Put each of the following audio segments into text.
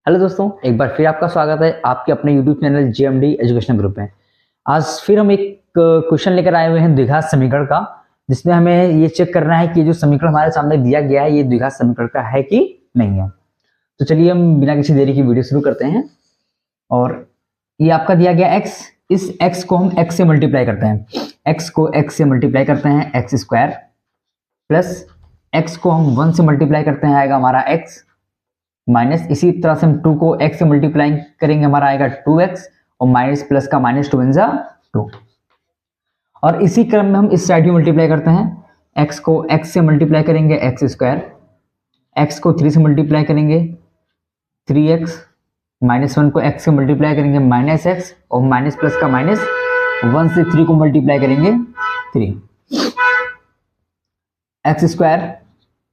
Hello दोस्तों, एक बार फिर आपका स्वागत है आपके अपने YouTube channel JMD education group में। आज फिर हम एक क्वेश्चन लेकर आए हुए हैं द्विघात समीकरण का, जिसमें हमें ये चेक करना है कि जो समीकरण हमारे सामने दिया गया है ये द्विघात समीकरण का है कि नहीं है। तो चलिए हम बिना किसी देरी की वीडियो शुरू करते हैं। और ये आपका दिया गया x, इस x को हम x से मल्टीप्लाई करते हैं। x को x से मल्टीप्लाई करते हैं एक्स स्क्वायर, प्लस x को हम 1 से मल्टीप्लाई करते हैं, आएगा हमारा x, माइनस इसी तरह से हम 2 को x से मल्टीप्लाई करेंगे, हमारा आएगा 2x, और माइनस प्लस का माइनस 2 × 2। और इसी क्रम में हम इस साइड भी मल्टीप्लाई करते हैं। x को x से मल्टीप्लाई करेंगे एक्स स्क्वायर, x को 3 से मल्टीप्लाई करेंगे 3x, माइनस 1 को x से मल्टीप्लाई करेंगे माइनस x, और माइनस प्लस का माइनस 1 से 3 को मल्टीप्लाई करेंगे 3। एक्स स्क्वायर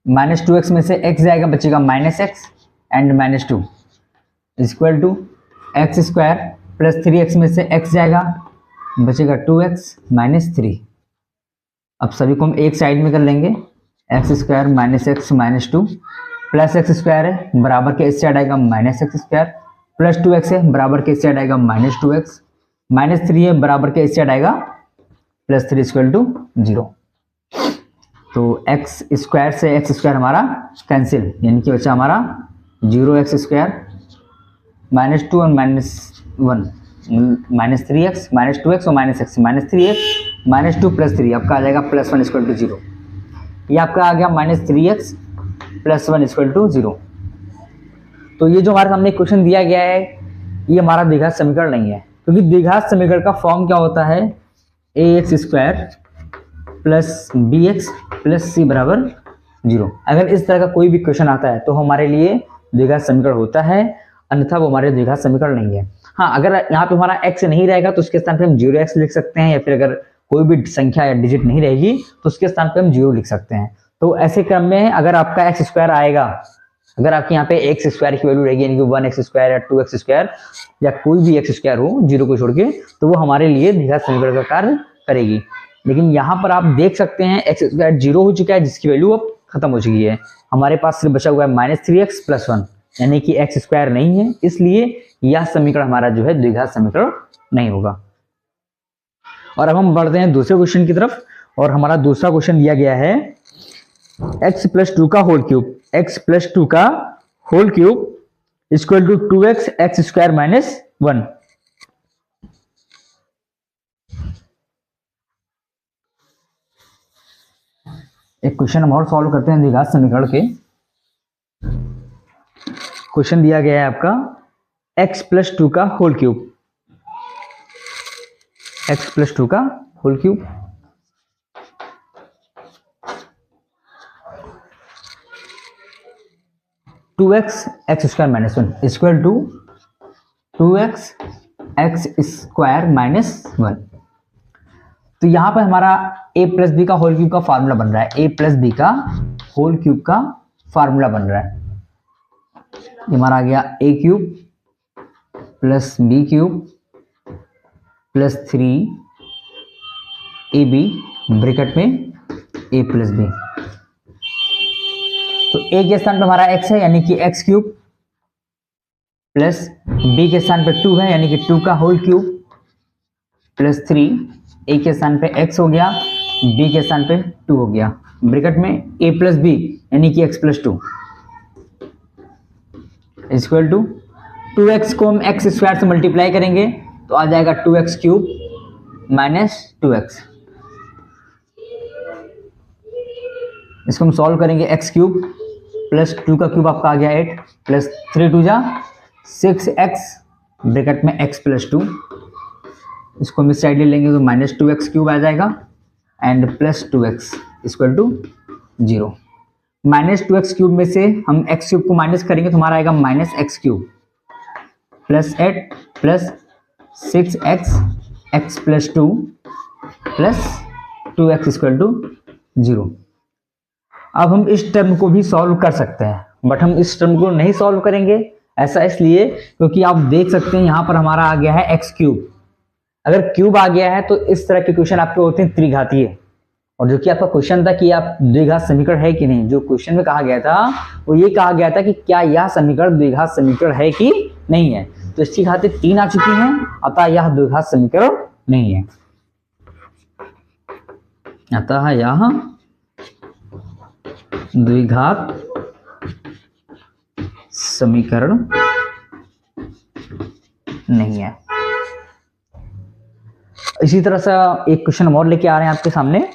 माइनस 2x में से x जाएगा, बचेगा minus x and minus 2 equal to x square plus 3x में से x जाएगा, बचेगा 2x माइनस 3। अब सभी को हम एक साइड में कर लेंगे। X square minus x minus 2 plus x square है बराबर के इस साइड आएगा minus x square, plus 2x है बराबर के इस साइड आएगा माइनस 2x, माइनस 3 है बराबर के इस साइड आएगा प्लस 3 इक्वल टू 0। तो एक्स स्क्वायर से एक्स स्क्वायर हमारा कैंसिल, यानी कि बचा हमारा 0x स्क्वायर माइनस 2 और minus 1 minus 3x minus 2x और minus x minus 3x minus 2 plus 3, आपका आ जाएगा प्लस 1 इक्वल टू 0। ये आपका आ गया minus 3x plus 1 equal to 0। तो ये जो हमारे सामने क्वेश्चन दिया गया है ये हमारा द्विघात समीकरण नहीं है, क्योंकि द्विघात समीकरण का फॉर्म क्या होता है, ax square plus bx plus c बराबर 0। अगर इस तरह का कोई भी क्वेश्चन आता है तो हमारे लिए द्विघात समीकरण होता है, अन्यथा वो हमारे द्विघात समीकरण नहीं है। हाँ, अगर यहाँ पे हमारा x नहीं रहेगा तो उसके स्थान पे हम 0x लिख सकते हैं, या फिर अगर कोई भी संख्या या डिजिट नहीं रहेगी तो उसके स्थान पे हम 0 लिख सकते हैं। तो ऐसे क्रम में अगर आपका एक्स स्क्वायर आएगा, अगर आपके यहाँ पे एक्स स्क्वायर की वैल्यू रहेगी, यानी कि 1x स्क्वायर या 2x स्क्वायर या कोई भी एक्स स्क्वायर हो 0 को छोड़ के, तो वो हमारे लिए द्विघात समीकरण का कार्य करेगी। लेकिन यहाँ पर आप देख सकते हैं एक्स स्क्वायर 0 हो चुका है, जिसकी वैल्यू अब खत्म हो चुकी है। हमारे पास सिर्फ बचा हुआ है माइनस 3x प्लस 1, यानी कि एक्स स्क्वायर नहीं है, इसलिए यह समीकरण हमारा जो है द्विघात समीकरण नहीं होगा। और अब हम बढ़ते हैं दूसरे क्वेश्चन की तरफ, और हमारा दूसरा क्वेश्चन दिया गया है x प्लस 2 का होल क्यूब, x प्लस 2 का whole cube equal to 2x x square minus 1। एक क्वेश्चन हम और सॉल्व करते हैं द्विघात समीकरण के। क्वेश्चन दिया गया है आपका x प्लस 2 का होल क्यूब, x प्लस 2 का whole cube, two x x square minus 1 equal to 2x x square minus 1। तो यहां पर हमारा a प्लस बी का होल क्यूब का फार्मूला बन रहा है, a प्लस बी का होल क्यूब का फार्मूला बन रहा है। ये हमारा आ गया a cube plus B cube plus 3ab bracket में a प्लस बी। तो a के स्थान पे हमारा x है, यानी कि x क्यूब, प्लस b के स्थान पे 2 है, यानी कि 2 का होल क्यूब, प्लस 3, a के स्थान पे x हो गया, b के स्थान पे 2 हो गया, ब्रैकेट में a प्लस बी यानी कि x plus 2 equal to 2x को हम x स्क्वायर से मल्टीप्लाई करेंगे तो आ जाएगा 2x क्यूब माइनस 2x। इसको हम सॉल्व करेंगे, x क्यूब प्लस 2 का क्यूब आपका आ गया 8 प्लस 3 2 जा 6x ब्रैकेट में x प्लस 2। इसको हम इस साइड ले लेंगे तो माइनस 2x क्यूब आ जाएगा and plus 2x equal to 0। Minus 2x cube में से हम x क्यूब को माइनस करेंगे तो हमारा आएगा minus x cube plus 8 plus 6x x plus 2 plus 2x equal to 0। अब हम इस टर्म को भी सॉल्व कर सकते हैं, बट हम इस टर्म को नहीं सॉल्व करेंगे। ऐसा इसलिए क्योंकि आप देख सकते हैं यहाँ पर हमारा आ गया है एक्स क्यूब। अगर क्यूब आ गया है तो इस तरह के क्वेश्चन आपके होते हैं त्रिघातीय, और जो कि आपका क्वेश्चन था कि आप द्विघात समीकरण है कि नहीं, जो क्वेश्चन में कहा गया था वो ये कहा गया था कि क्या यह समीकरण द्विघात समीकरण है कि नहीं है। तो इसकी घातें 3 आ चुकी हैं, अतः यह द्विघात समीकरण नहीं है, अतः यह द्विघात समीकरण नहीं है। इसी तरह से एक क्वेश्चन और लेके आ रहे हैं आपके सामने।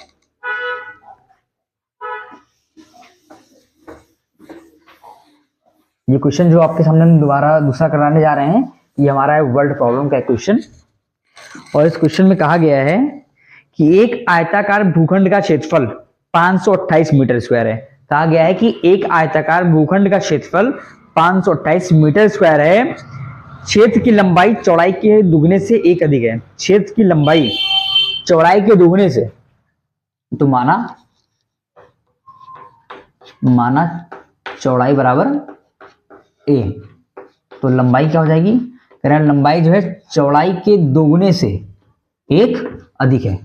ये क्वेश्चन जो आपके सामने हम दोबारा दूसरा कराने जा रहे हैं, ये हमारा है वर्ल्ड प्रॉब्लम का क्वेश्चन। और इस क्वेश्चन में कहा गया है कि एक आयताकार भूखंड का क्षेत्रफल 528 मीटर स्क्वायर है। कहा गया है कि एक आयताकार भूखंड का क्षेत्रफल 528 मीटर स्क्वायर है, क्षेत्र की लंबाई चौड़ाई के दुगने से 1 अधिक है। क्षेत्र की लंबाई चौड़ाई के दुगने से, तो माना चौड़ाई बराबर a, तो लंबाई क्या हो जाएगी, कह रहे हैं लंबाई जो है चौड़ाई के दोगुने से 1 अधिक है।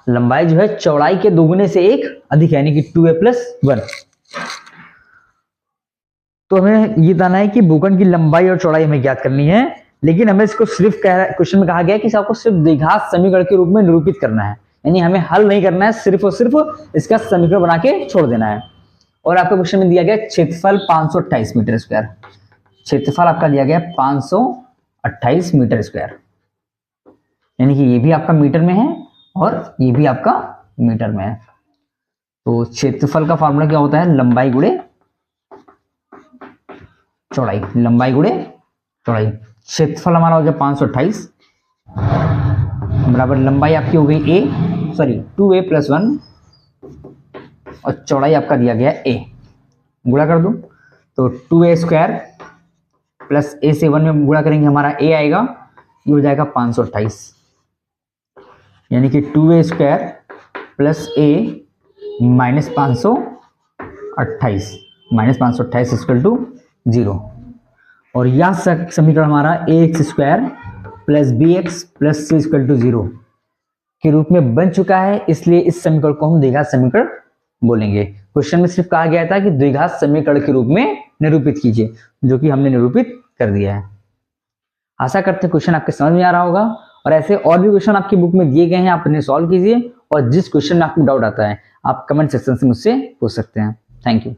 लंबाई जो है चौड़ाई के दोगुने से 1 अधिक है, यानी कि 2a + 1। तो हमें ये बताना है कि भूखंड की लंबाई और चौड़ाई हमें ज्ञात करनी है, लेकिन हमें इसको सिर्फ क्वेश्चन में कहा गया है कि आपको सिर्फ द्विघात समीकरण के रूप में निरूपित करना है, यानी हमें हल नहीं करना है, सिर्फ और सिर्फ इसका समीकरण बना के छोड़ देना है। और आपका क्वेश्चन में दिया गया क्षेत्रफल 528 मीटर स्क्वायर, क्षेत्रफल आपका दिया गया 528 मीटर स्क्वायर, यानी कि ये भी आपका मीटर में है और ये भी आपका मीटर में है। तो क्षेत्रफल का फॉर्मूला क्या होता है, लंबाई गुणे चौड़ाई, लंबाई गुणे चौड़ाई। क्षेत्रफल हमारा हो गया 528 बराबर लंबाई आपकी हो गई 2a + 1 और चौड़ाई आपका दिया गया a, गुणा कर दो तो 2a² + a से 1 में गुणा करेंगे हमारा a आएगा, ये हो जाएगा 528, यानी कि 2a² + a - 528 -528 = 0। और यह समीकरण हमारा ax² + bx + c = 0 के रूप में बन चुका है, इसलिए इस समीकरण को हम द्विघात समीकरण बोलेंगे। क्वेश्चन में सिर्फ कहा गया था कि द्विघात समीकरण के रूप में निरूपित कीजिए, जो कि हमने निरूपित कर दिया है। आशा करते हैं क्वेश्चन आपके समझ में आ रहा होगा, और ऐसे और भी क्वेश्चन आपकी बुक में दिए गए हैं, आप उन्हें सॉल्व कीजिए, और जिस क्वेश्चन में आपको डाउट आता है आप कमेंट सेक्शन से मुझसे पूछ सकते हैं। Thank you.